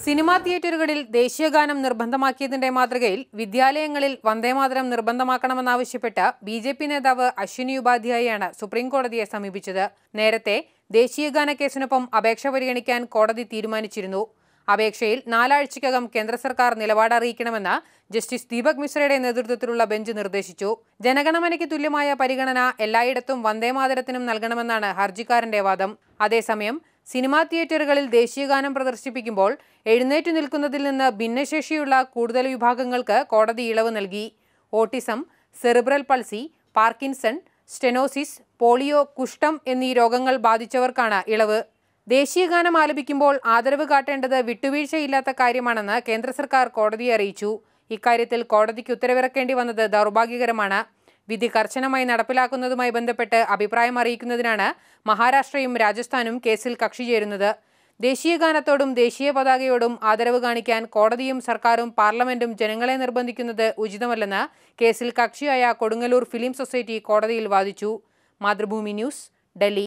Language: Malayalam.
സിനിമാ തിയേറ്ററുകളിൽ ദേശീയഗാനം നിർബന്ധമാക്കിയതിന്റെ മാതൃകയിൽ വിദ്യാലയങ്ങളിൽ വന്ദേമാതരം നിർബന്ധമാക്കണമെന്നാവശ്യപ്പെട്ട് ബിജെപി നേതാവ് അശ്വിനി ഉപാധ്യായയാണ് സുപ്രീംകോടതിയെ സമീപിച്ചത്. നേരത്തെ ദേശീയഗാന കേസിനൊപ്പം അപേക്ഷ പരിഗണിക്കാൻ കോടതി തീരുമാനിച്ചിരുന്നു. അപേക്ഷയിൽ 4 ആഴ്ചയ്ക്കകം കേന്ദ്ര സർക്കാർ നിലപാട് അറിയിക്കണമെന്ന് ജസ്റ്റിസ് ദീപക് മിശ്രയുടെ നേതൃത്വത്തിലുള്ള ബെഞ്ച് നിർദ്ദേശിച്ചു. ജനഗണമനയ്ക്ക് തുല്യമായ പരിഗണന എല്ലായിടത്തും വന്ദേമാതരത്തിനും നൽകണമെന്നാണ് ഹർജിക്കാരന്റെ വാദം. അതേസമയം സിനിമാ തിയേറ്ററുകളിൽ ദേശീയഗാനം പ്രദർശിപ്പിക്കുമ്പോൾ എഴുന്നേറ്റു നിൽക്കുന്നതിൽ നിന്ന് ഭിന്നശേഷിയുള്ള കൂടുതൽ വിഭാഗങ്ങൾക്ക് കോടതി ഇളവ് നൽകി. Autism, cerebral palsy, Parkinson, stenosis, polio, കുഷ്ഠം എന്നീ രോഗങ്ങൾ ബാധിച്ചവർക്കാണ് ഇളവ്. ദേശീയഗാനം ആലപിക്കുമ്പോൾ ആദരവ് കാട്ടേണ്ടത് വിട്ടുവീഴ്ചയില്ലാത്ത കാര്യമാണെന്ന് കേന്ദ്ര സർക്കാർ കോടതിയെ അറിയിച്ചു. ഇക്കാര്യത്തിൽ കോടതിക്ക് ഉത്തരവിറക്കേണ്ടി വന്നത് ദൗർഭാഗ്യകരമാണ്. വിധി കർശനമായി നടപ്പിലാക്കുന്നതുമായി ബന്ധപ്പെട്ട് അഭിപ്രായം അറിയിക്കുന്നതിനാണ് മഹാരാഷ്ട്രയും രാജസ്ഥാനും കേസിൽ കക്ഷി ചേരുന്നത്. ദേശീയഗാനത്തോടും ദേശീയ പതാകയോടും ആദരവ് കാണിക്കാൻ കോടതിയും സർക്കാരും പാർലമെന്റും ജനങ്ങളെ നിർബന്ധിക്കുന്നത് ഉചിതമല്ലെന്ന് കേസിൽ കക്ഷിയായ കൊടുങ്ങല്ലൂർ ഫിലിം സൊസൈറ്റി കോടതിയിൽ വാദിച്ചു. മാതൃഭൂമി ന്യൂസ്, ഡൽഹി.